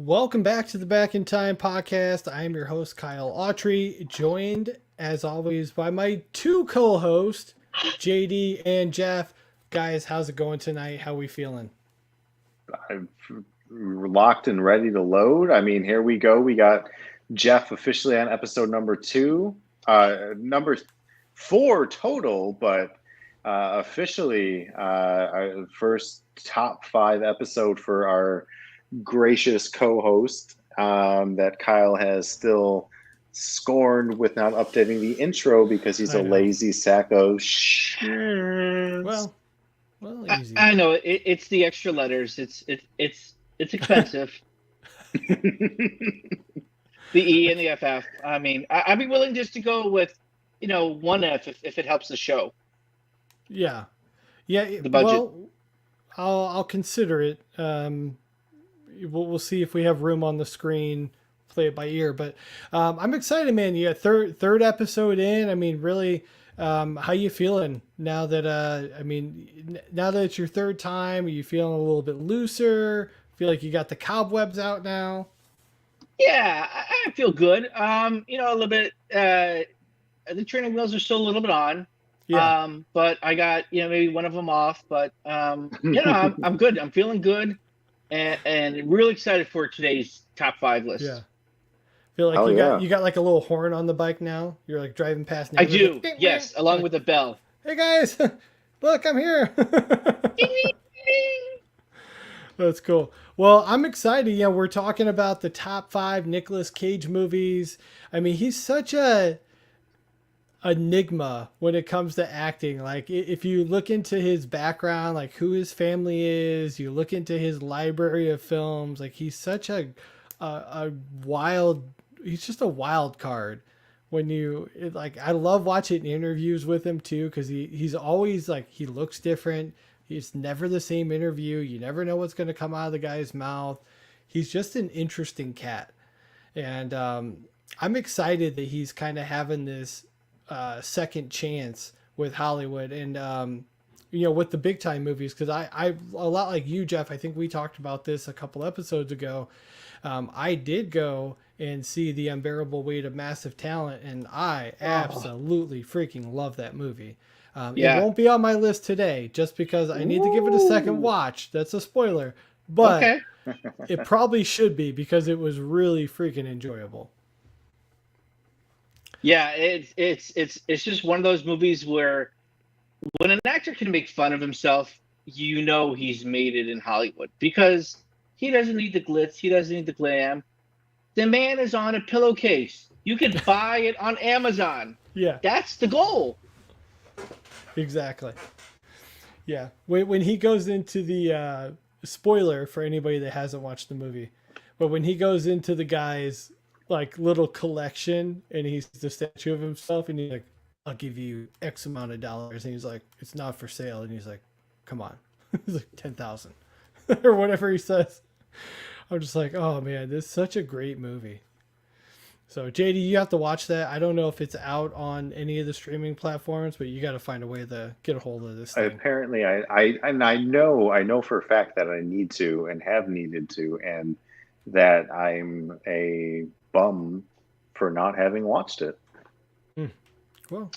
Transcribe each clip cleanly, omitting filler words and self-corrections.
Welcome back to the Back in Time podcast. I am your host, Kyle Autry, joined as always by my two co-hosts, JD and Jeff. Guys, how's it going tonight? How we feeling? I'm locked and ready to load. I mean, here we go. We got Jeff officially on episode number 2, number 4 total, but officially our first top 5 episode for our gracious co-host that Kyle has still scorned with not updating the intro because he's a lazy sack of shit. Well, easy. I know it's the extra letters. It's expensive. The E and the FF. I mean, I'd be willing just to go with, one F if it helps the show. Yeah. The budget. Well, I'll consider it. We'll see if we have room on the screen. Play it by ear, but I'm excited, man. Yeah, third episode in. I mean, really, how you feeling now that now that it's your third time? Are you feeling a little bit looser? Feel like you got the cobwebs out now? Yeah, I feel good. A little bit. The training wheels are still a little bit on. Yeah. But I got maybe one of them off. But I'm good. I'm feeling good, and really excited for today's top 5 list. Yeah. Feel like you got like a little horn on the bike now. You're like driving past. I do. Like, yes, along with the bell. Hey guys, look, I'm here. That's cool. Well, I'm excited. Yeah, we're talking about the top 5 Nicolas Cage movies. I mean, he's such a enigma when it comes to acting. Like, if you look into his background, like who his family is, you look into his library of films, like he's such a wild, he's just a wild card. I love watching interviews with him too, because he's always like, he looks different. It's never the same interview. You never know what's going to come out of the guy's mouth. He's just an interesting cat. And I'm excited that he's kind of having this second chance with Hollywood and, with the big time movies. Because I a lot like you, Jeff, I think we talked about this a couple episodes ago. I did go and see The Unbearable Weight of Massive Talent, and I absolutely freaking love that movie. It won't be on my list today just because I need to give it a second watch. That's a spoiler, but okay. It probably should be because it was really freaking enjoyable. Yeah, it's just one of those movies where when an actor can make fun of himself, he's made it in Hollywood because he doesn't need the glitz, he doesn't need the glam. The man is on a pillowcase. You can buy it on Amazon. Yeah, that's the goal. Exactly. Yeah. When he goes into the spoiler for anybody that hasn't watched the movie, but when he goes into the guy's like little collection and he's the statue of himself and he's like, I'll give you X amount of dollars, and he's like, it's not for sale, and he's like, come on. He's like 10,000 or whatever he says. I'm just like, oh man, this is such a great movie. So JD, you have to watch that. I don't know if it's out on any of the streaming platforms, but you got to find a way to get a hold of this thing. Apparently, I know for a fact that I need to and have needed to, and that I'm a bum for not having watched it. Well,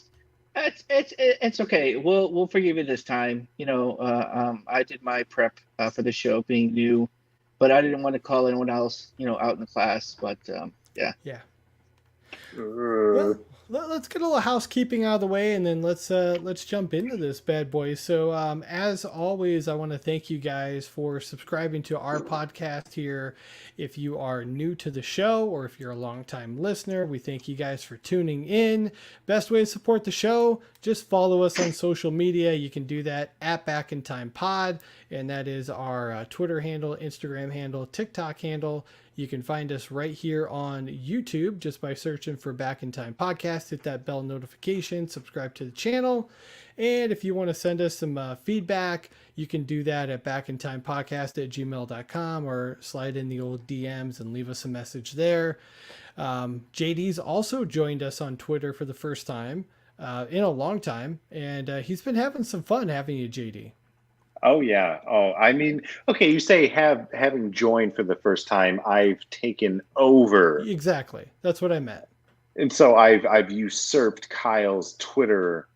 it's okay. We'll forgive you this time. I did my prep for the show being new, but I didn't want to call anyone else, out in the class. But yeah. Well, let's get a little housekeeping out of the way, and then let's jump into this bad boy. So as always, I want to thank you guys for subscribing to our podcast here. If you are new to the show or if you're a longtime listener, we thank you guys for tuning in. Best way to support the show, just follow us on social media. You can do that at Back in Time Pod, and that is our Twitter handle, Instagram handle, TikTok handle. You can find us right here on YouTube just by searching for Back in Time Podcast. Hit that bell notification, subscribe to the channel. And if you want to send us some feedback, you can do that at backintimepodcast@gmail.com or slide in the old DMs and leave us a message there. JD's also joined us on Twitter for the first time in a long time. And he's been having some fun, haven't you, JD? Oh yeah. Oh, I mean, okay, you say having joined for the first time, I've taken over. Exactly. That's what I meant. And so I've usurped Kyle's Twitter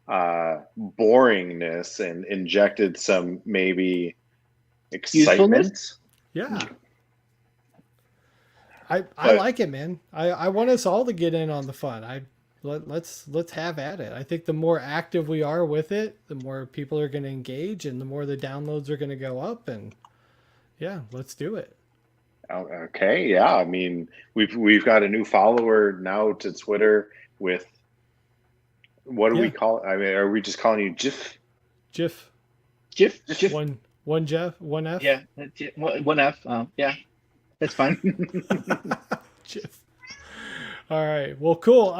boringness and injected some maybe Usefulness. excitement. Yeah. I But like it, man. I want us all to get in on the fun. Let's have at it. I think the more active we are with it, the more people are going to engage, and the more the downloads are going to go up. And yeah, let's do it. okay, yeah. I mean, we've got a new follower now to Twitter with what do we Yeah, call it? I mean, are we just calling you Jif? Jiff, Jiff. one Jeff, one F, Yeah, one F. Yeah, that's fine. Jiff. All right. Well, cool.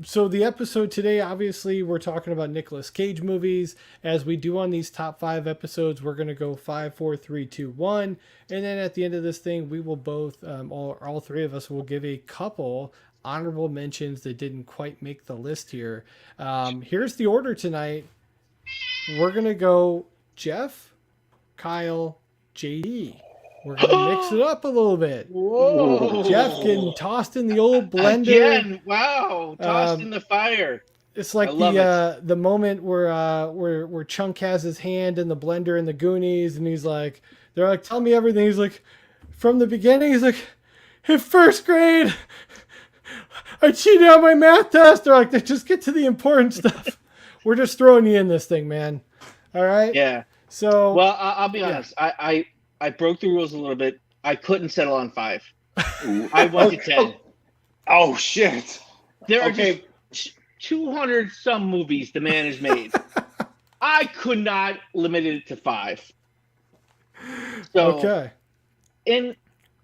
So the episode today, obviously, we're talking about Nicolas Cage movies. As we do on these top 5 episodes, we're going to go 5, 4, 3, 2, 1, and then at the end of this thing, we will both, all three of us, will give a couple honorable mentions that didn't quite make the list here. Here's the order tonight. We're going to go Jeff, Kyle, JD. We're going to mix it up a little bit. Whoa! Jeff getting tossed in the old blender. Again. Wow! Tossed Um, in the fire. It's I like love it. the moment where Chunk has his hand in the blender in the Goonies, and he's like, they're like, tell me everything. He's like, from the beginning. He's like, in first grade, I cheated on my math test. They're like, just get to the important stuff. We're just throwing you in this thing, man. All right. Yeah. So Well, I'll be yeah. honest. I broke the rules a little bit. I couldn't settle on 5. Ooh. I went to 10. Oh shit. There are Okay. just 200 some movies the man has made. I could not limit it to 5. So, Okay.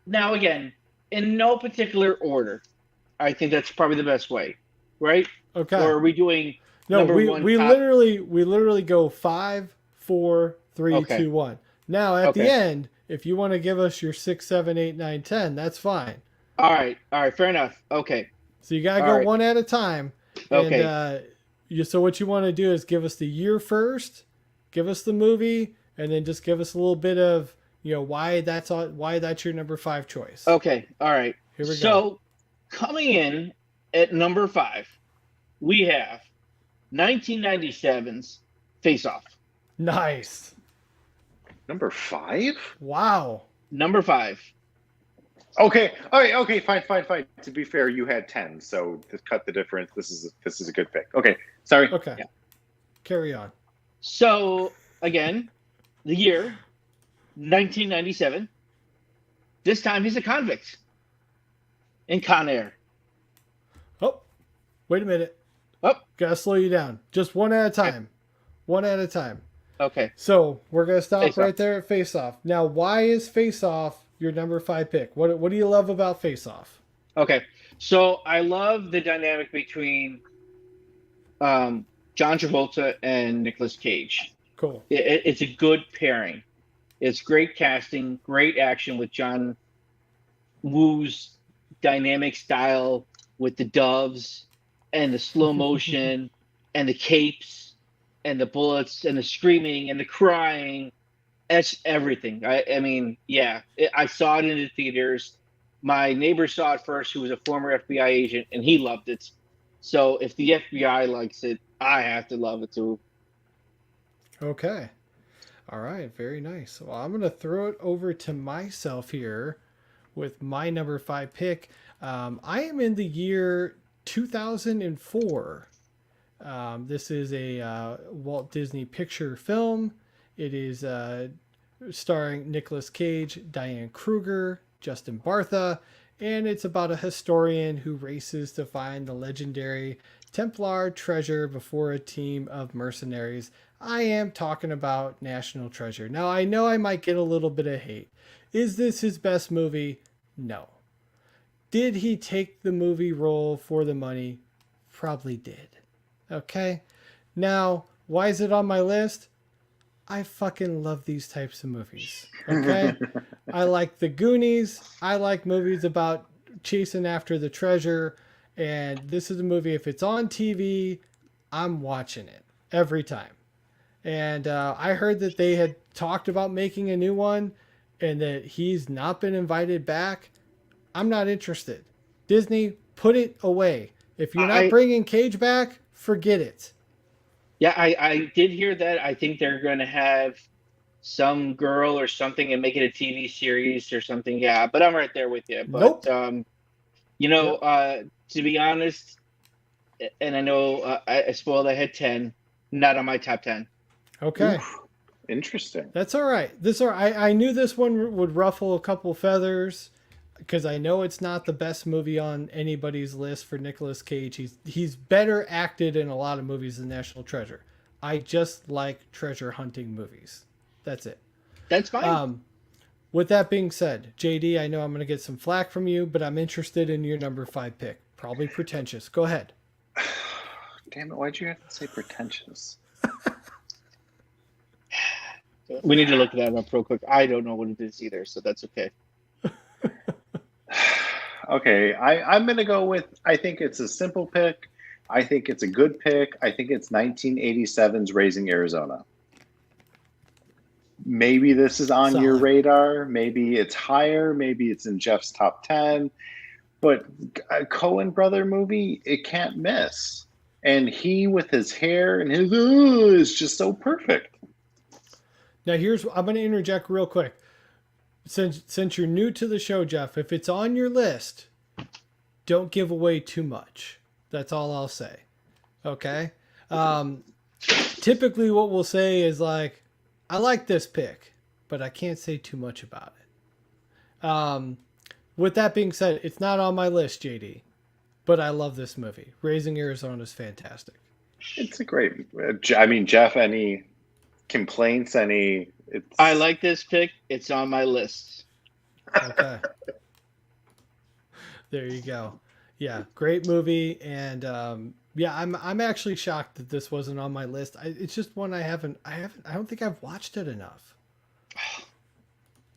now again, in no particular order. I think that's probably the best way, right? Okay. Or are we doing No, number we, one? we top? literally go 5, 4, 3, Okay. 2, 1. Now at the Okay. end, if you want to give us your 6, 7, 8, 9, 10, that's fine. All right, fair enough. Okay, So you gotta All go right. one at a time. Okay. And so what you want to do is give us the year first, give us the movie, and then just give us a little bit of why that's your number 5 choice. Okay, all right. Here we go. So coming in at number 5, we have 1997's Face Off. Nice. Number 5? Wow. Number 5. Okay. All right. Okay. Fine. To be fair, you had 10, so to cut the difference, this is a good pick. Okay. Sorry. Okay. Yeah. Carry on. So again, the year 1997. This time he's a convict in Con Air. Oh, wait a minute. Oh, Gotta slow you down. Just one at a time. One at a time. okay. So we're gonna stop Face right Off. there at Face Off. Now, why is Face Off your number 5 pick? What do you love about Face Off? Okay. So I love the dynamic between John Travolta and Nicolas Cage. Cool. It's a good pairing. It's great casting, great action with John Woo's dynamic style with the doves and the slow motion and the capes and the bullets and the screaming and the crying. That's everything. I mean, yeah, I saw it in the theaters. My neighbor saw it first, who was a former FBI agent, and he loved it. So if the FBI likes it, I have to love it too. Okay. All right. Very nice. Well, I'm gonna throw it over to myself here with my number 5 pick. I am in the year 2004. This is a Walt Disney Picture film. It is starring Nicolas Cage, Diane Kruger, Justin Bartha, and it's about a historian who races to find the legendary Templar treasure before a team of mercenaries. I am talking about National Treasure. Now, I know I might get a little bit of hate. Is this his best movie? No. Did he take the movie role for the money? Probably did. Okay? Now, why is it on my list? I fucking love these types of movies. Okay? I like the Goonies. I like movies about chasing after the treasure. And this is a movie, if it's on TV, I'm watching it every time. And I heard that they had talked about making a new one and that he's not been invited back. I'm not interested. Disney, put it away. If you're not I bringing Cage back, forget it. Yeah, I did hear that. I think they're going to have some girl or something and make it a TV series or something. Yeah, but I'm right there with you. But Nope. you know, Yep. to be honest, and I know I spoiled. I had 10, not on my top 10. Okay. Oof, interesting. That's all right. I knew this one would ruffle a couple feathers because I know it's not the best movie on anybody's list for Nicolas Cage. He's better acted in a lot of movies than National Treasure. I just like treasure hunting movies. That's it. That's fine. With that being said, JD, I know I'm going to get some flack from you, but I'm interested in your number 5 pick. Probably pretentious. Go ahead. Damn it! Why'd you have to say pretentious? We need to look that up real quick. I don't know what it is either, so that's okay. Okay, I'm gonna go with. I think it's a simple pick. I think it's a good pick. I think it's 1987's Raising Arizona. Maybe this is on your Solid. radar. Maybe it's higher. Maybe it's in Jeff's top 10. But a Coen brother movie, it can't miss. And he with his hair and his is just so perfect. Now I'm going to interject real quick. Since you're new to the show, Jeff, if it's on your list, don't give away too much. That's all I'll say. Okay? Typically what we'll say is like, I like this pick, but I can't say too much about it. With that being said, it's not on my list, JD, but I love this movie. Raising Arizona is fantastic. It's a great. I mean, Jeff, any complaints? Any? It's. I like this pick. It's on my list. Okay. There you go. Yeah, great movie, and yeah, I'm actually shocked that this wasn't on my list. It's just one I don't think I've watched it enough.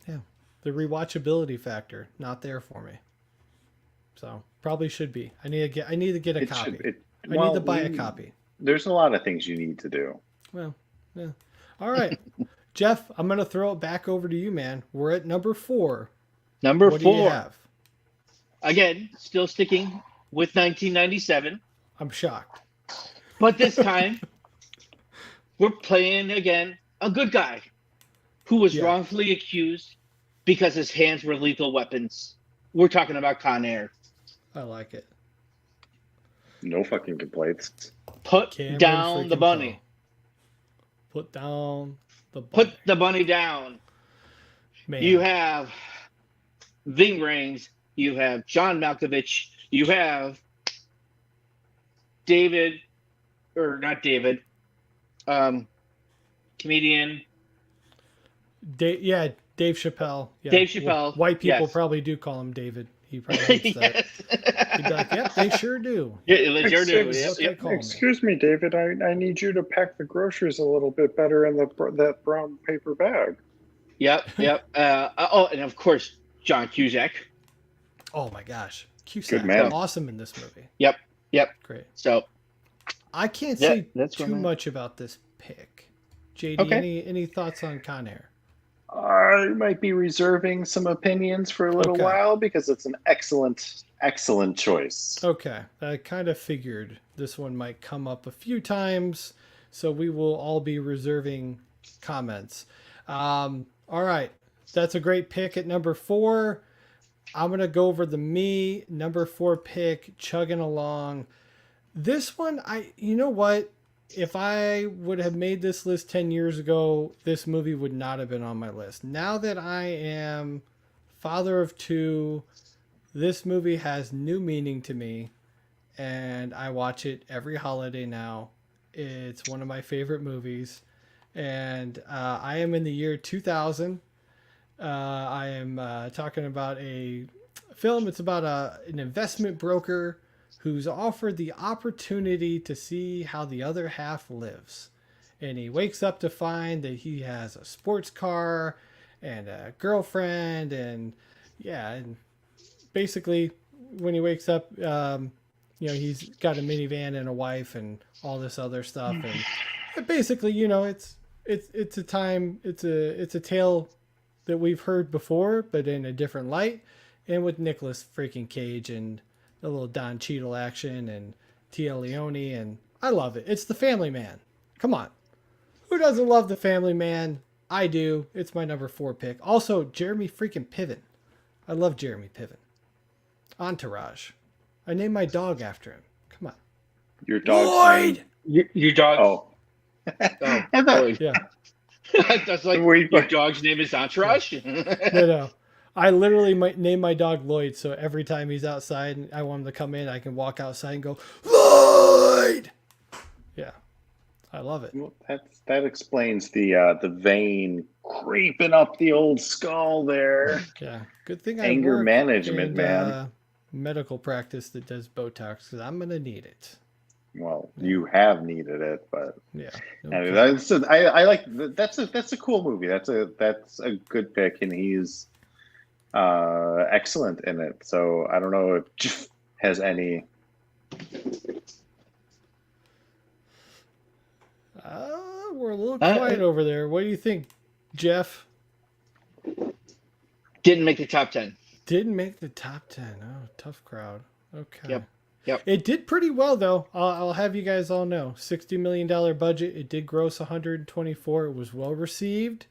Yeah, the rewatchability factor not there for me. So probably should be. I need to get a It copy. should. I need to buy a copy. There's a lot of things you need to do. Well, yeah. All right, Jeff, I'm gonna throw it back over to you, man. We're at number 4. Number What do 4. you have? Again, still sticking with 1997, I'm shocked. but this time we're playing again a good guy who was Yeah. wrongfully accused because his hands were lethal weapons. We're talking about Con Air. I like it. No fucking complaints. Put Cameron down the freaking bunny. Poe. Put down the bunny. Put the bunny down. Man. You have Ving Rhames. You have John Malkovich. You have David, or not David, comedian. Yeah, Dave Chappelle. Yeah. Dave Chappelle, White people yes. probably do call him David. He probably hates that. Yes. He'd be like, yep, they sure do. Yeah, they sure do. Excuse- Yep, What they yep. call me. Excuse me, David. I need you to pack the groceries a little bit better in that brown paper bag. Yep. Oh, and of course, John Cusack. Oh my gosh. Cusack, Good man. awesome in this movie. Yep. Great. So, I can't Yeah, say that's too what I- much about this pick. JD, Okay. any thoughts on Con Air? I might be reserving some opinions for a little Okay. while because it's an excellent choice. Okay, I kind of figured this one might come up a few times, so we will all be reserving comments. All right, that's a great pick at number 4. I'm gonna go over the number 4 pick, chugging along. This one, you know what? If I would have made this list 10 years ago, this movie would not have been on my list. Now that I am father of 2, this movie has new meaning to me, and I watch it every holiday now. It's one of my favorite movies, and I am in the year 2000. I am talking about a film. It's about an investment broker who's offered the opportunity to see how the other half lives. And he wakes up to find that he has a sports car and a girlfriend, and yeah, and basically when he wakes up, he's got a minivan and a wife and all this other stuff, and Basically, it's a time, it's a tale that we've heard before, but in a different light, and with Nicolas freaking Cage and a little Don Cheadle action and Tia Leone, and I love it. It's The Family Man. Come on, who doesn't love The Family Man? I do. It's my number 4 pick. Also, Jeremy freaking Piven. I love Jeremy Piven. Entourage. I named my dog after him. Come on. Your dog's Lloyd! name. Your dog. Oh. Oh, Lloyd. Yeah. That's like Wait, your but- dog's name is Entourage. No. I literally might name my dog Lloyd, so every time he's outside and I want him to come in, I can walk outside and go, Lloyd! Yeah. I love it. Well, that explains the vein creeping up the old skull there. Yeah. Good thing I Anger work management, in, man. Medical practice that does Botox, because I'm going to need it. Well, you have needed it, but Yeah. anyway, Okay. I like that's a cool movie. That's a good pick, and he's excellent in it. So I don't know if Jeff has any. We're a little quiet over there. What do you think, Jeff? Didn't make the top 10. Didn't make the top 10. Oh, tough crowd. Okay. Yep. It did pretty well, though. I'll have you guys all know. $60 million budget. It did gross 124. It was well received.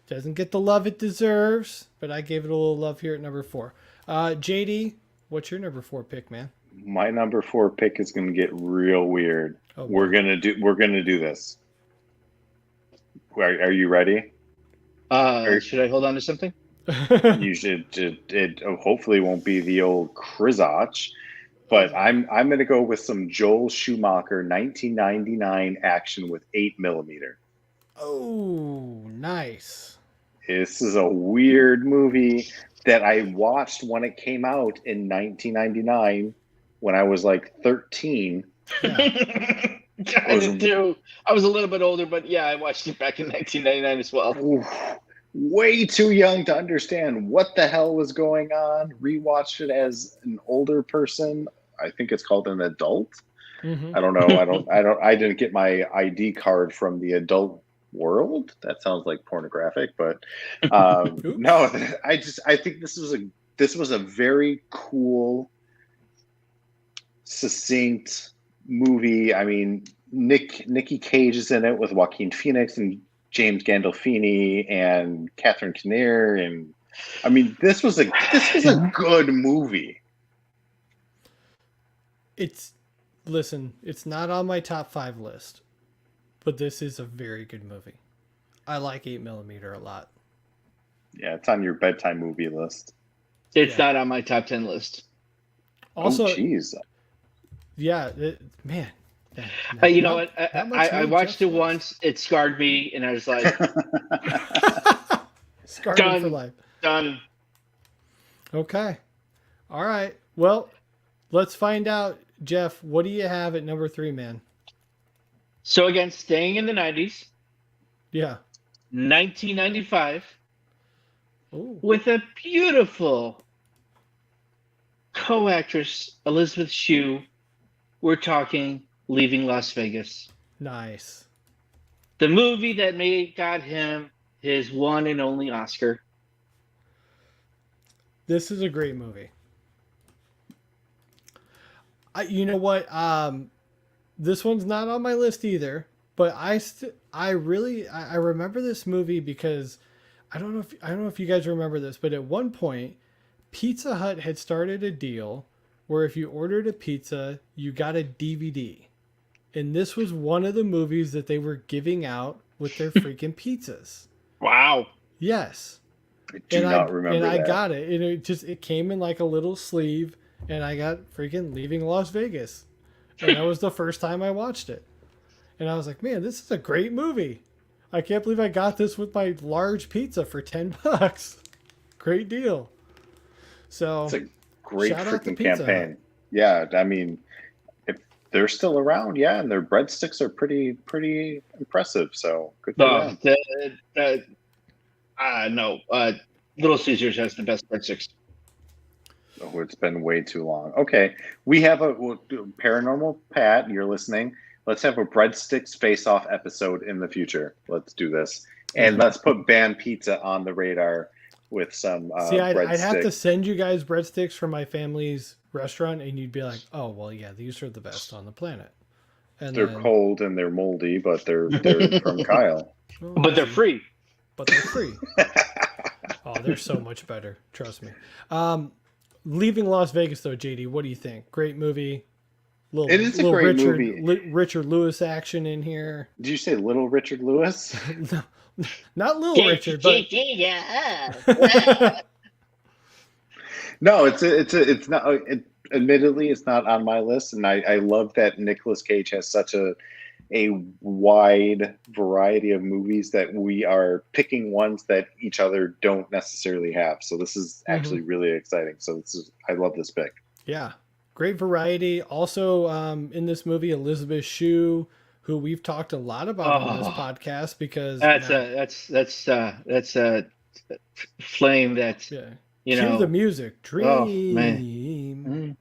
Doesn't get the love it deserves, but I gave it a little love here at number 4. JD, what's your number 4 pick, man? My number 4 pick is going to get real weird. Oh, We're gonna do this. Are you ready? Should I hold on to something? You should. It hopefully won't be the old Krizach, but I'm gonna go with some Joel Schumacher 1999 action with 8mm. Oh, nice. This is a weird movie that I watched when it came out in 1999 when I was like 13. Yeah. I did too. I was a little bit older, but yeah, I watched it back in 1999 as well. Oof. Way too young to understand what the hell was going on. Rewatched it as an older person. I think it's called an adult. Mm-hmm. I don't know. I didn't get my ID card from the adult world. That sounds like pornographic, but no, I think this was a very cool, succinct movie. I mean, Nicky Cage is in it with Joaquin Phoenix and James Gandolfini and Catherine Kinnear, and I mean, this was a good movie. It's not on my top 5 list, but this is a very good movie. I like 8mm a lot. Yeah, it's on your bedtime movie list. It's not on my top 10 list. Also, jeez. yeah, man. You know what? I watched it once. It scarred me, and I was like, Scarred him for life. done. Okay. All right. Well, let's find out, Jeff. What do you have at number 3, man? So again, staying in the 90s, Yeah. 1995, Ooh. with a beautiful co-actress, Elizabeth Shue. We're talking Leaving Las Vegas. Nice. The movie that got him his one and only Oscar. This is a great movie. You know what? This one's not on my list either, but I remember this movie because I don't know if you guys remember this, but at one point Pizza Hut had started a deal where if you ordered a pizza, you got a DVD. And this was one of the movies that they were giving out with their freaking pizzas. Wow. Yes. I do not remember and that. I got it. And it came in like a little sleeve, and I got freaking Leaving Las Vegas. And that was the first time I watched it. And I was like, man, this is a great movie. I can't believe I got this with my large pizza for $10. Great deal. So It's a great shout out to freaking Pizza campaign. Hut. Yeah, I mean, if they're still around, yeah, and their breadsticks are pretty impressive. So good for them. No. Little Caesars has the best breadsticks. Oh, it's been way too long. Okay, we have a Paranormal Pat. You're listening. Let's have a breadsticks face-off episode in the future. Let's do this, and let's put band pizza on the radar with some See, I'd have to breadsticks. send you guys breadsticks from my family's restaurant, and you'd be like, "Oh, well, yeah, these are the best on the planet." And They're then, cold and they're moldy, but they're from Kyle. oh, But they're free. But they're free. Oh, they're so much better. Trust me. Leaving Las Vegas, though, JD, what do you think? Great movie. It is a great movie. Richard Lewis action in here. Did you say Little Richard Lewis? No, not Little Richard, but No, it's not. Admittedly, it's not on my list, and I love that Nicolas Cage has such a wide variety of movies that we are picking ones that each other don't necessarily have. So this is actually really exciting. So I love this pick. Yeah, great variety. Also, in this movie, Elizabeth Shue, who we've talked a lot about on this podcast because that's a flame that's cue the music. Dream,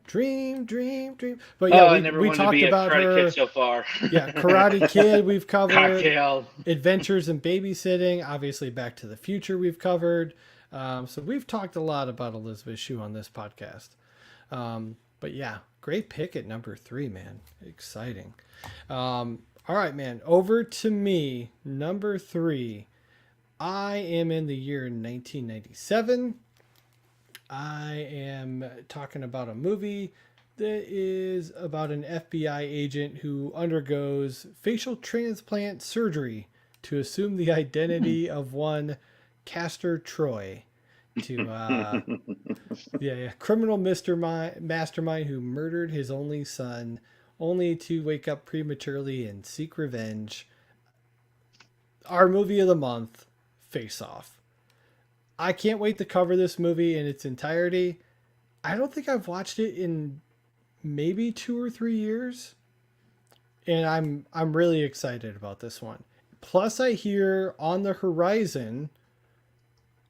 dream. But yeah, we talked about her so far. Yeah, Karate Kid we've covered. Cocktail. Adventures in Babysitting. Obviously, Back to the Future we've covered. So we've talked a lot about Elizabeth Shue on this podcast. But yeah, great pick at number 3, man. Exciting. All right, man. Over to me. Number 3. I am in the year 1997. I am talking about a movie that is about an FBI agent who undergoes facial transplant surgery to assume the identity of one Castor Troy, to criminal mastermind who murdered his only son, only to wake up prematurely and seek revenge. Our movie of the month, Face Off. I can't wait to cover this movie in its entirety. I don't think I've watched it in maybe 2 or 3 years, and I'm really excited about this one. Plus, I hear on the horizon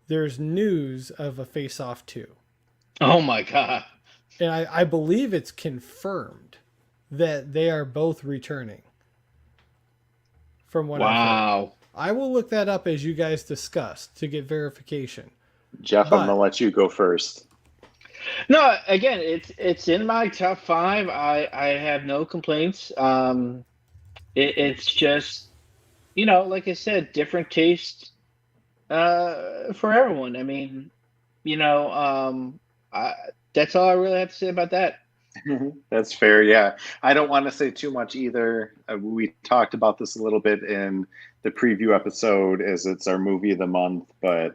there's news of a Face Off 2. Oh my god! And I believe it's confirmed that they are both returning. From what I've heard. I will look that up as you guys discussed to get verification. Jeff, I'm gonna let you go first. No, again, it's in my top 5. I have no complaints. It's just, like I said, different taste for everyone. I mean, that's all I really have to say about that. That's fair. Yeah, I don't want to say too much either. We talked about this a little bit in the preview episode, as it's our movie of the month. But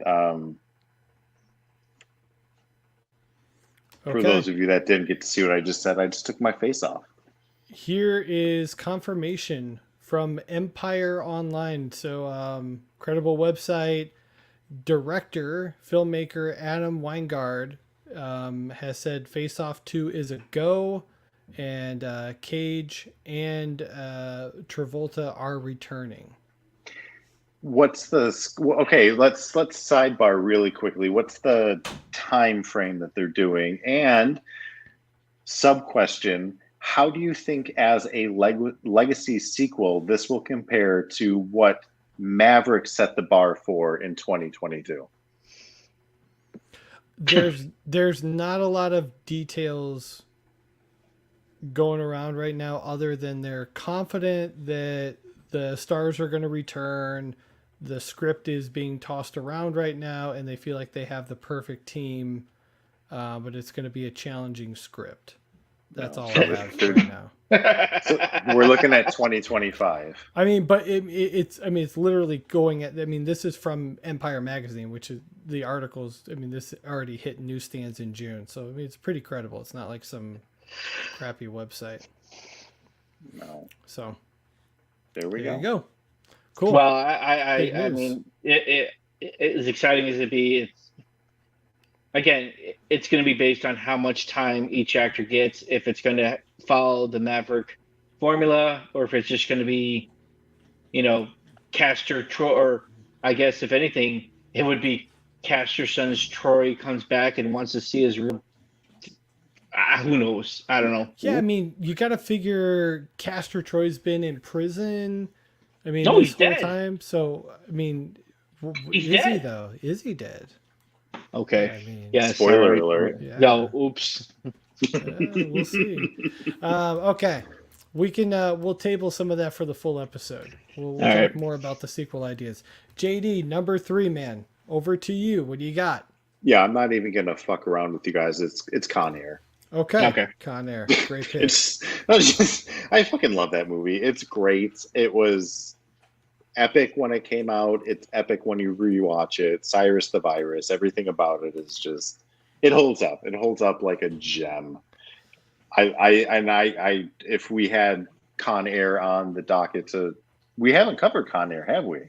for those of you that didn't get to see what I just said, I just took my face off. Here is confirmation from Empire Online. So, credible website. Director, filmmaker Adam Weingard has said Face Off 2 is a go, and Cage and Travolta are returning. What's the okay? Let's sidebar really quickly. What's the time frame that they're doing? And sub question: how do you think, as a legacy sequel, this will compare to what Maverick set the bar for in 2022? There's not a lot of details going around right now, other than they're confident that the stars are going to return. The script is being tossed around right now, and they feel like they have the perfect team, but it's going to be a challenging script. That's all I have right now. So we're looking at 2025. I mean, but it's literally going at. I mean, this is from Empire Magazine, which is the articles. I mean, this already hit newsstands in June, so I mean, it's pretty credible. It's not like some crappy website. No. So there we go. Cool. Well, I mean, it as exciting as it be, it's going to be based on how much time each actor gets. If it's going to follow the Maverick formula, or if it's just going to be, Castor Troy, or I guess if anything, it would be Castor's son's Troy comes back and wants to see his real. Who knows? I don't know. Yeah, I mean, you got to figure Castor Troy's been in prison. I mean, No, this he's whole dead. time. So, I mean, He's is he dead. though? Is he dead? Okay. I mean, Yeah. Spoiler Sorry. alert. yeah. No. Oops. We'll see. Okay, we can we'll table some of that for the full episode. We'll All talk right. more about the sequel ideas. JD, number 3, man. Over to you. What do you got? Yeah, I'm not even gonna fuck around with you guys. It's Con Air. Okay. Okay. Con Air. Great pick. I fucking love that movie. It's great. It was epic when it came out. It's epic when you rewatch it. Cyrus the Virus, everything about it is just, it holds up. It holds up like a gem. If we had Con Air on the docket we haven't covered Con Air, have we?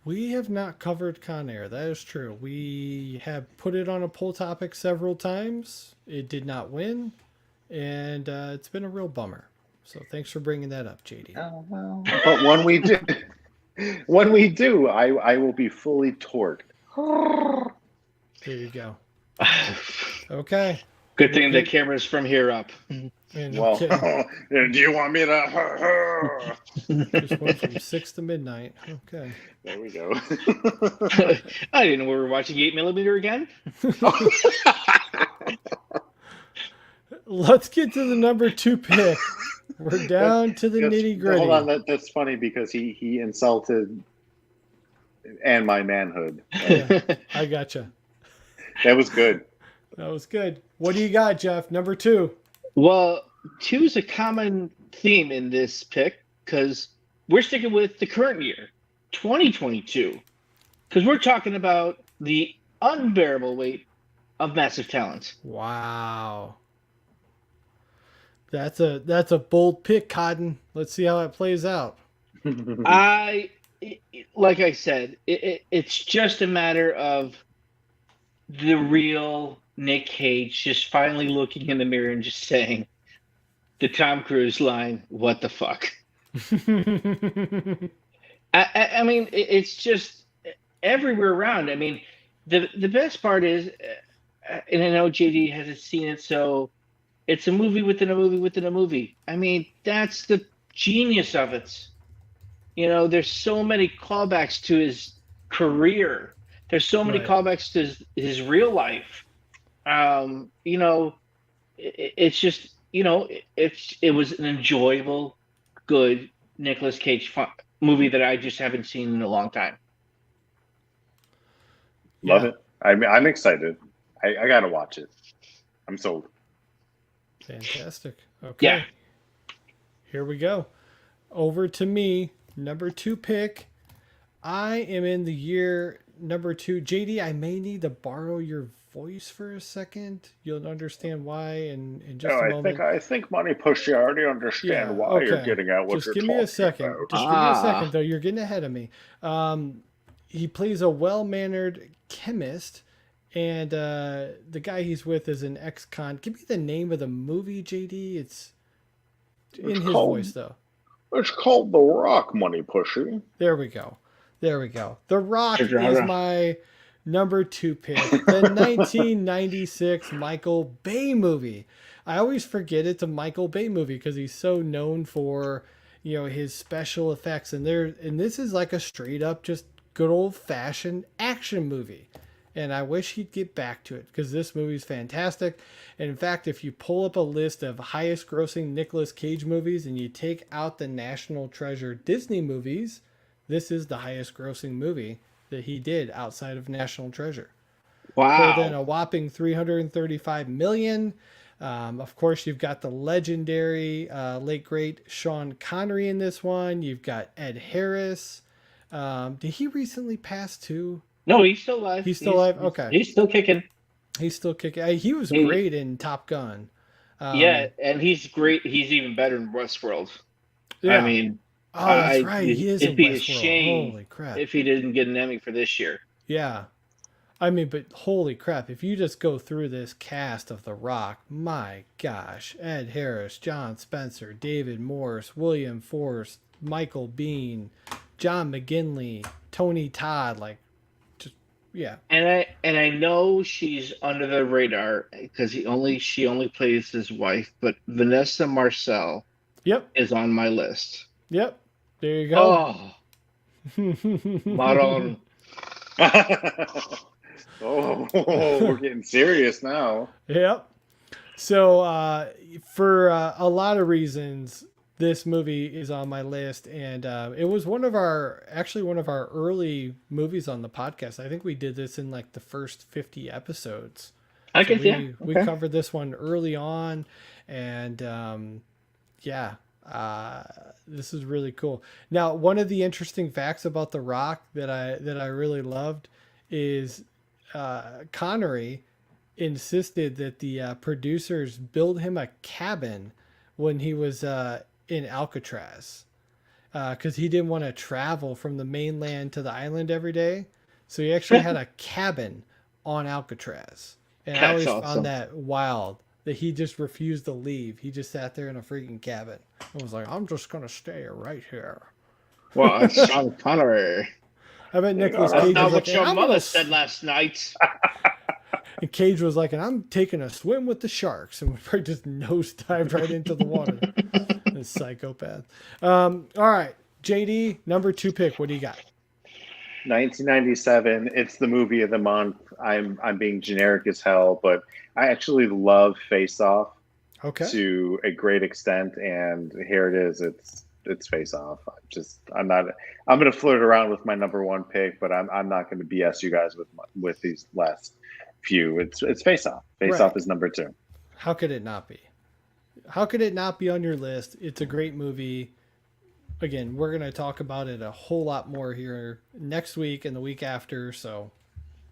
We have not covered Con Air. That is true. We have put it on a poll topic several times. It did not win, and it's been a real bummer. So thanks for bringing that up, JD. Oh, well. But when we do, I will be fully torqued. There you go. Okay. Good thing the camera's from here up. And Well, okay, do you want me to? just went from 6 to midnight. Okay. There we go. I didn't know we were watching 8mm again. Let's get to the number 2 pick. We're down to the nitty gritty. Hold on, that's funny because he insulted and my manhood. Yeah, I gotcha. That was good. That was good. What do you got, Jeff? Number 2. Well, 2 is a common theme in this pick because we're sticking with the current year, 2022, because we're talking about the unbearable weight of massive talent. Wow. That's a bold pick, Cotton. Let's see how it plays out. Like I said, it's just a matter of the real Nick Cage just finally looking in the mirror and just saying the Tom Cruise line, "What the fuck?" I mean, it's just everywhere around. I mean, the best part is, and I know JD hasn't seen it, so it's a movie within a movie within a movie. I mean, that's the genius of it. You know, there's so many callbacks to his career. There's so many Right. callbacks to his real life. You know, it's just, you know, it was an enjoyable, good Nicolas Cage movie that I just haven't seen in a long time. Love Yeah. it. I'm excited. I gotta watch it. I'm sold. Fantastic. Okay. Yeah. Here we go. Over to me. Number 2 pick. I am in the year number 2. JD, I may need to borrow your voice for a second. You'll understand why in just a moment. I think Money Push, you already understand why you're getting at what Just you're give me a talking second. about. Just give me a second, though. You're getting ahead of me. He plays a well-mannered chemist, and the guy he's with is an ex-con. Give me the name of the movie, JD. It's in his voice, though. It's called The Rock, Money Pushy. There we go. There we go. The Rock Sure, is sure. my number 2 pick. The 1996 Michael Bay movie. I always forget it's a Michael Bay movie because he's so known for, you know, his special effects. And this is like a straight up just good old fashioned action movie. And I wish he'd get back to it because this movie's fantastic. And in fact, if you pull up a list of highest grossing Nicolas Cage movies and you take out the National Treasure Disney movies, this is the highest grossing movie that he did outside of National Treasure. Pulled in Wow. a whopping 335 million. Of course, you've got the legendary late great Sean Connery in this one. You've got Ed Harris. Did he recently pass too? No, he's still alive. He's still alive? Okay. He's still kicking. He's still kicking. He was He- great in Top Gun. Yeah, and he's great. He's even better in Westworld. Yeah. I mean, Oh, that's I- right. He is it'd in be a Westworld. shame Holy crap. if he didn't get an Emmy for this year. Yeah. I mean, but holy crap. If you just go through this cast of The Rock, my gosh. Ed Harris, John Spencer, David Morse, William Force, Michael Bean, John McGinley, Tony Todd, like, just Yeah. And I know she's under the radar because she only plays his wife, but Vanessa Marcel Yep. is on my list. Yep. There you go. Oh, Maron. Oh, we're getting serious now. Yep. So, for a lot of reasons, this movie is on my list, and it was actually one of our early movies on the podcast. I think we did this in like the first 50 episodes. I So guess, yeah. we Okay. covered this one early on, and yeah, this is really cool. Now, one of the interesting facts about The Rock that I really loved is Connery insisted that the producers build him a cabin when he was in Alcatraz because he didn't want to travel from the mainland to the island every day. So he actually had a cabin on Alcatraz. And I That's always found awesome. that wild that he just refused to leave. He just sat there in a freaking cabin and was like, I'm just going to stay right here. Well, it's Sean Connery. I bet Nicolas That's Cage was not like, what and your I'm gonna. mother said last night. And Cage was like, and I'm taking a swim with the sharks, and we just nosedived right into the water. This psychopath. All right, JD, number 2 pick. What do you got? 1997. It's the movie of the month. I'm being generic as hell, but I actually love Face Off Okay. to a great extent, and here it is. It's Face Off. I'm not. I'm going to flirt around with my number 1 pick, but I'm not going to BS you guys with these last few. It's Face Off. Face Right. Off is number 2. How could it not be? How could it not be on your list? It's a great movie. Again, we're going to talk about it a whole lot more here next week and the week after. So,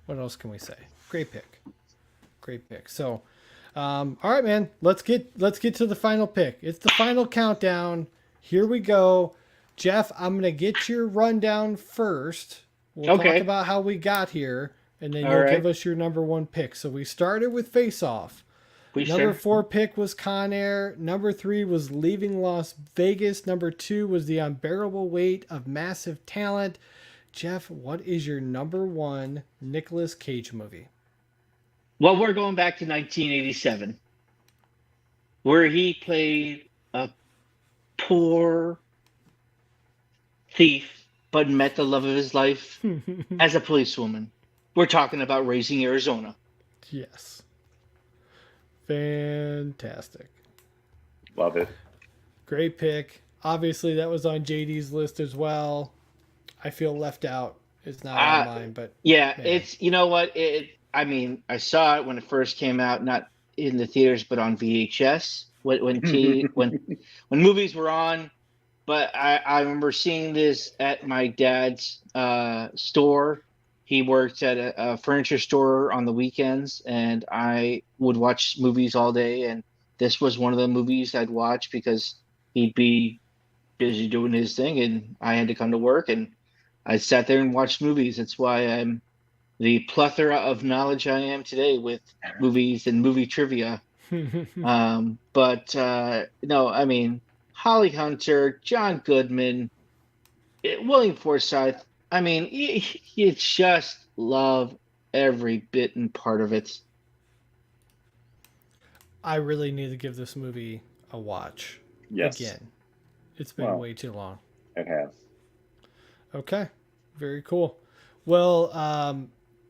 what else can we say? Great pick. Great pick. So, all right, man. Let's get to the final pick. It's the final countdown. Here we go. Jeff, I'm gonna get your rundown first. We'll talk Okay. about how we got here, and then All you'll give right. us your number 1 pick. So we started with Face Off. Please, Number sir. 4 pick was Con Air. Number 3 was Leaving Las Vegas. Number 2 was The Unbearable Weight of Massive Talent. Jeff, what is your number 1 Nicolas Cage movie? Well, we're going back to 1987, where he played a poor thief, but met the love of his life as a policewoman. We're talking about Raising Arizona. Yes. Fantastic. Love it. Great pick. Obviously, that was on JD's list as well. I feel left out. It's not on Uh, mine, but yeah, man. it's you know what I mean, I saw it when it first came out, not in the theaters, but on VHS when movies were on. But I remember seeing this at my dad's store. He worked at a furniture store on the weekends, and I would watch movies all day. And this was one of the movies I'd watch because he'd be busy doing his thing, and I had to come to work, and I sat there and watched movies. That's why I'm the plethora of knowledge I am today with movies and movie trivia. But no, I mean, Holly Hunter, John Goodman, William Forsythe. I mean, you just love every bit and part of it. I really need to give this movie a watch Yes, again. It's been well, way too long. it has. Okay, very cool. Well,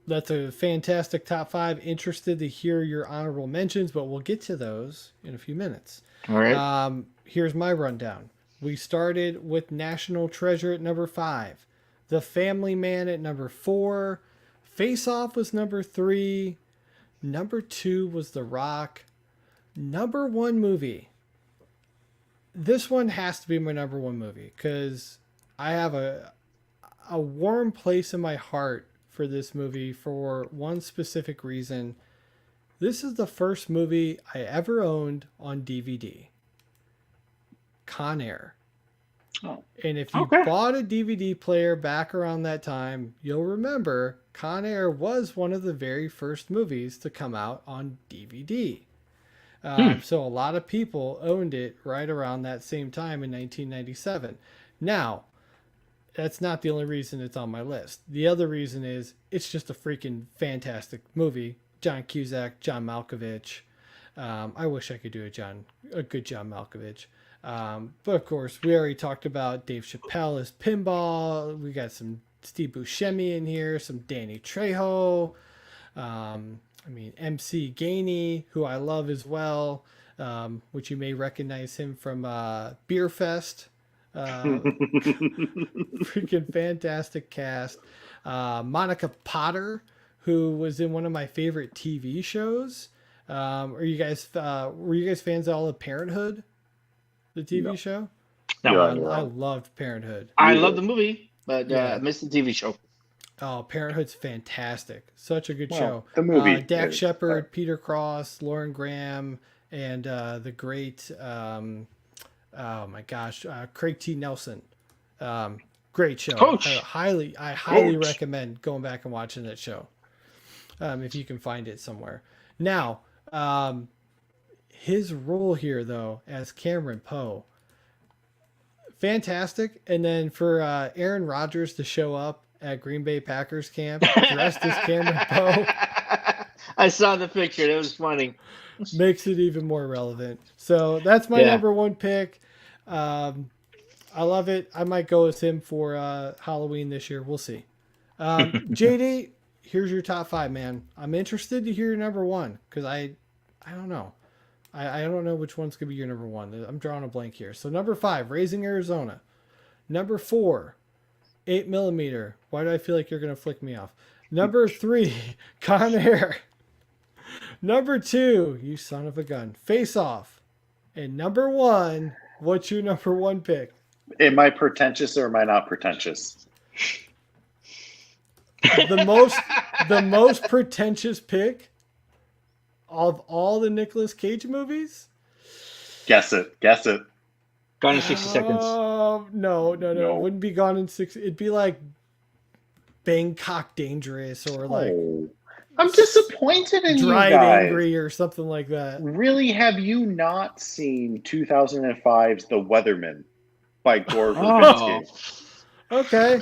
that's a fantastic top 5. Interested to hear your honorable mentions, but we'll get to those in a few minutes. All right. Here's my rundown. We started with National Treasure at number 5, The Family Man at number 4, Face Off was number 3, number 2 was The Rock, number 1 movie. This one has to be my number 1 movie because I have a warm place in my heart for this movie for one specific reason. This is the first movie I ever owned on DVD. Con Air. Oh, And if you Okay. bought a DVD player back around that time, you'll remember Con Air was one of the very first movies to come out on DVD. So a lot of people owned it right around that same time in 1997. Now, that's not the only reason it's on my list. The other reason is it's just a freaking fantastic movie. John Cusack, John Malkovich. I wish I could do a good John Malkovich. But of course, we already talked about Dave Chappelle as Pinball. We got some Steve Buscemi in here, some Danny Trejo. MC Gainey, who I love as well, which you may recognize him from Beer Fest. Freaking fantastic cast. Monica Potter, who was in one of my favorite TV shows. Were you guys fans of all of Parenthood, the TV show? No, I loved Parenthood. I love the movie, but I missed the TV show. Oh, Parenthood's fantastic. Such a good show. The movie. Dak Shepard, Peter Cross, Lauren Graham, and the great, Craig T. Nelson. Great show. Coach. I highly recommend going back and watching that show. If you can find it somewhere. Now, his role here, though, as Cameron Poe, fantastic. And then for Aaron Rodgers to show up at Green Bay Packers camp dressed as Cameron Poe. I saw the picture. It was funny. Makes it even more relevant. So that's my number one pick. I love it. I might go with him for Halloween this year. We'll see. JD, here's your top 5, man. I'm interested to hear your number 1 because I don't know. I don't know which one's going to be your number 1. I'm drawing a blank here. So number 5, Raising Arizona. Number 4, 8mm. Why do I feel like you're going to flick me off? Number 3, Con Air. Number 2, you son of a gun, Face Off. And number 1, what's your number 1 pick? Am I pretentious or am I not pretentious? The most pretentious pick of all the Nicolas Cage movies? Guess it. Gone in 60 seconds. No. It wouldn't be Gone in 60. It'd be like Bangkok Dangerous or like I'm disappointed in you Drive guys. Angry or something like that. Really, have you not seen 2005's The Weatherman by Gore Verbinski? Okay.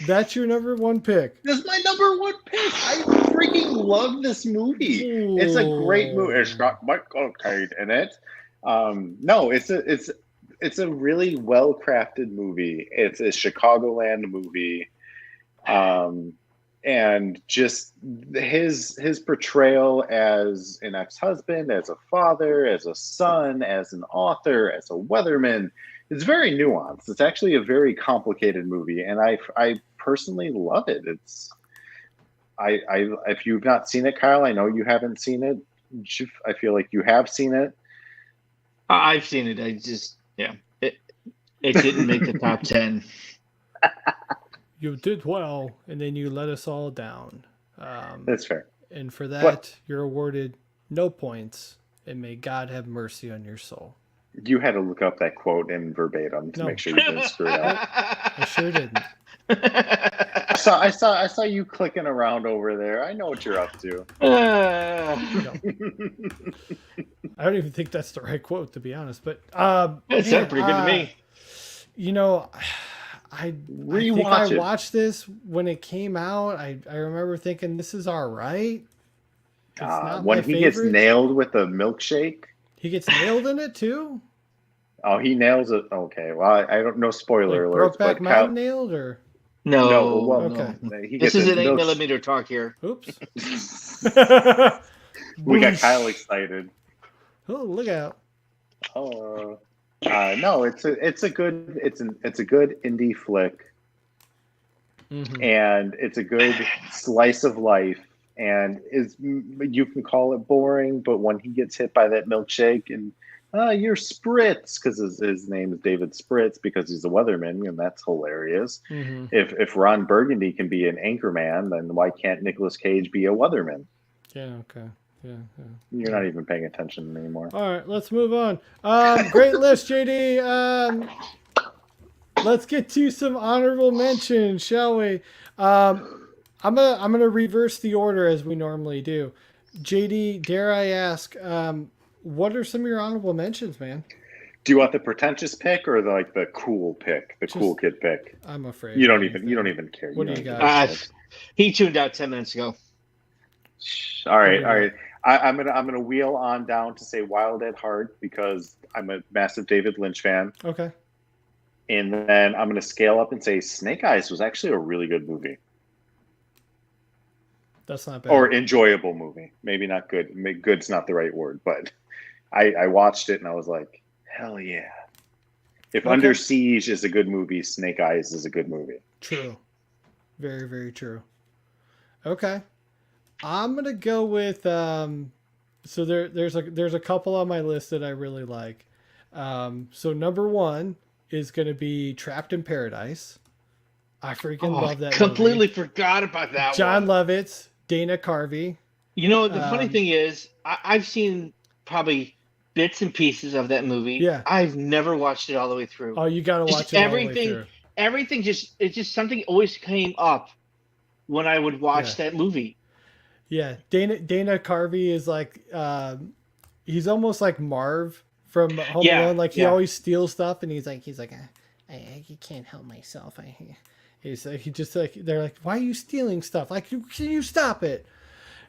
That's your number 1 pick. That's my number 1 pick. I freaking love this movie. Ooh. It's a great movie. It's got Michael Caine in it. No, it's a really well crafted movie. It's a Chicagoland movie, and just his portrayal as an ex-husband, as a father, as a son, as an author, as a weatherman. It's very nuanced. It's actually a very complicated movie, and I personally love it. If you've not seen it, Kyle, I know you haven't seen it. I feel like you have seen it. I've seen it. It didn't make the top 10. You did well, and then you let us all down. That's fair. And for that, you're awarded no points, and may God have mercy on your soul. You had to look up that quote in verbatim to make sure you didn't screw it up. I sure didn't. I saw you clicking around over there. I know what you're up to. I don't even think that's the right quote, to be honest. But it sounded pretty good to me. You know, I think I watched this when it came out. I remember thinking this is all right. When he gets nailed with a milkshake. He gets nailed in it too? Oh, he nails it. Okay, well, I don't know. Spoiler alert. Brokeback Mountain nailed or? No. Okay. No. This is an 8mm talk here. Oops. We got Kyle excited. Oh, look out! No, it's a good indie flick, and it's a good slice of life. And you can call it boring, but when he gets hit by that milkshake and you're Spritz, because his name is David Spritz because he's a weatherman, and that's hilarious. If Ron Burgundy can be an anchorman, then why can't Nicolas Cage be a weatherman? Yeah. Okay. Yeah. You're not even paying attention anymore. All right, let's move on. Great list, JD. Let's get to some honorable mentions, shall we? I'm gonna reverse the order as we normally do. JD, dare I ask, what are some of your honorable mentions, man? Do you want the pretentious pick or the cool pick, the Just- cool kid pick? I'm afraid. You of don't even care. What do don't you even got? give a shit. He tuned out 10 minutes ago. All right, do all you right. I'm gonna wheel on down to say Wild at Heart because I'm a massive David Lynch fan, Okay. and then I'm gonna scale up and say Snake Eyes was actually a really good movie That's not bad. or enjoyable movie. Maybe not good. Good's not the right word, but I watched it and I was like, hell yeah. If Okay. Under Siege is a good movie, Snake Eyes is a good movie. True. Very, very true. Okay. I'm gonna go with so there's a couple on my list that I really like. So number one is gonna be Trapped in Paradise. I freaking love that completely movie. forgot about that John one. Lovitz, Dana Carvey. You know, the funny Um, thing is, I've seen probably bits and pieces of that movie. Yeah. I've never watched it all the way through. Oh, you gotta Just watch it all the way through. everything it's just something always came up when I would watch that movie. Yeah, Dana Carvey is like he's almost like Marv from Home Alone. Like he always steals stuff, and he's like I can't help myself. He's like he just like they're like, why are you stealing stuff? Like, can you stop it?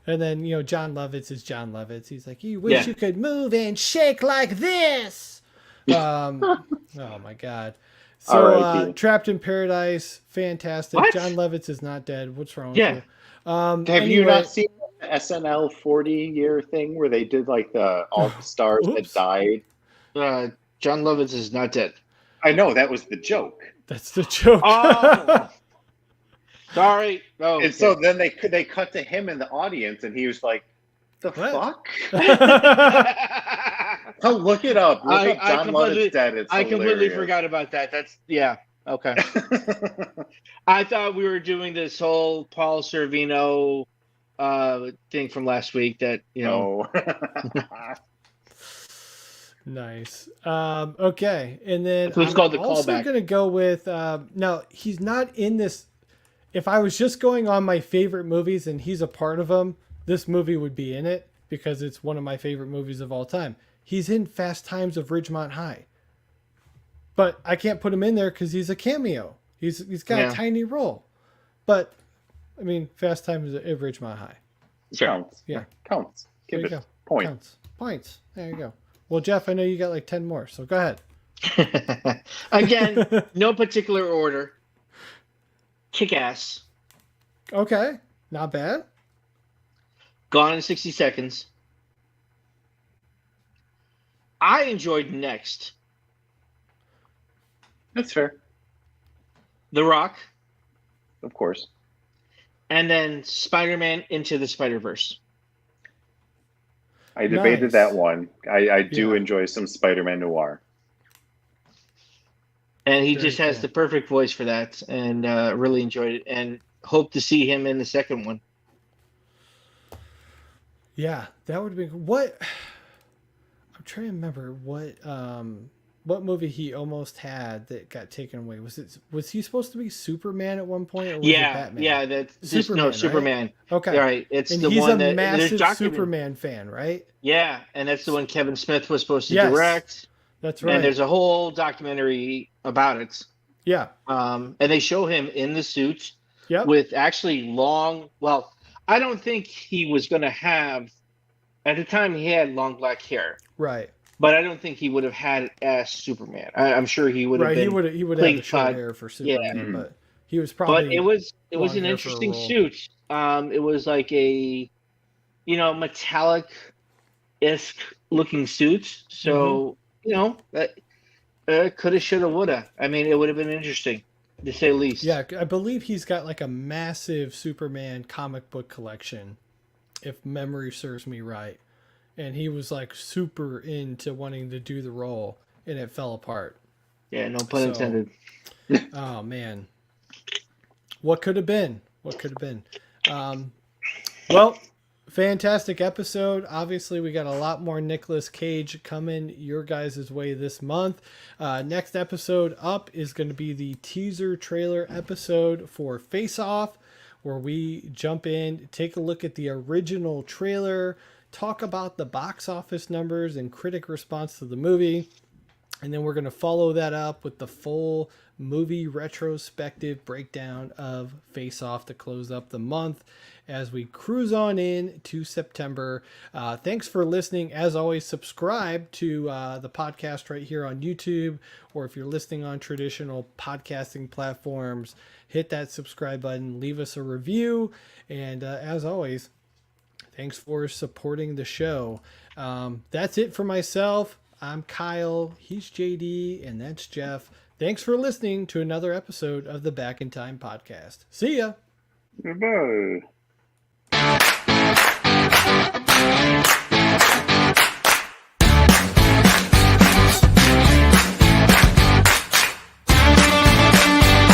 And then John Lovitz is John Lovitz. He's like, you wish you could move and shake like this. Oh my god. So Trapped in Paradise, fantastic. What? John Lovitz is not dead. What's wrong with you? Have you not seen the SNL 40-year thing where they did like all the stars that died? John Lovitz is not dead. I know, that was the joke. That's the joke. Oh, sorry. Oh, and so then they cut to him in the audience, and he was like, "The fuck." Oh, look it up. Look up John Lovitz dead. It's I completely hilarious. forgot about that. That's okay. I thought we were doing this whole Paul Sorvino thing from last week. That Nice. Okay, and then it's called the also callback. going to go with no, he's not in this. If I was just going on my favorite movies and he's a part of them, this movie would be in it because it's one of my favorite movies of all time. He's in Fast Times of Ridgemont High, but I can't put him in there because he's a cameo. He's got a tiny role, but I mean, Fast Times of Ridgemont High. Counts. Yeah, counts. Give it points. Points. There you go. Well, Jeff, I know you got like 10 more, so go ahead. Again, no particular order. Kick-Ass. Okay, not bad. Gone in 60 Seconds. I enjoyed Next. That's fair. The Rock. Of course. And then Spider-Man Into the Spider-Verse. I debated that one. I do enjoy some Spider-Man noir. And he just has the perfect voice for that, and really enjoyed it, and hope to see him in the second one. Yeah, that would be what. I'm trying to remember what movie he almost had that got taken away. Was he supposed to be Superman at one point, or was it Batman? Yeah, that's Superman. Superman. Right? Okay, right. It's and the he's one a that massive Superman fan, right? Yeah, and that's the one Kevin Smith was supposed to direct. That's right. And there's a whole documentary about it. Yeah. And they show him in the suit with actually long. Well, I don't think he was going to have. At the time, he had long black hair. Right. But I don't think he would have had it as Superman. I'm sure he would have been. He would have the short hair for Superman, but he was probably. But it was an interesting suit. It was like a, metallic-esque looking suit. So coulda, shoulda, woulda. I mean, it would have been interesting, to say the least. Yeah, I believe he's got like a massive Superman comic book collection, if memory serves me right. And he was like super into wanting to do the role, and it fell apart. Yeah, no pun intended. Oh man, what could have been? Well, fantastic episode. Obviously, we got a lot more Nicolas Cage coming your guys' way this month. Next episode up is going to be the teaser trailer episode for Face Off, where we jump in, take a look at the original trailer, talk about the box office numbers and critic response to the movie. And then we're going to follow that up with the full movie retrospective breakdown of Face Off to close up the month as we cruise on in to September. Thanks for listening. As always, subscribe to the podcast right here on YouTube, or if you're listening on traditional podcasting platforms, hit that subscribe button, leave us a review. And as always, thanks for supporting the show. That's it for myself. I'm Kyle, he's JD, and that's Jeff. Thanks for listening to another episode of the Back in Time podcast. See ya. Goodbye.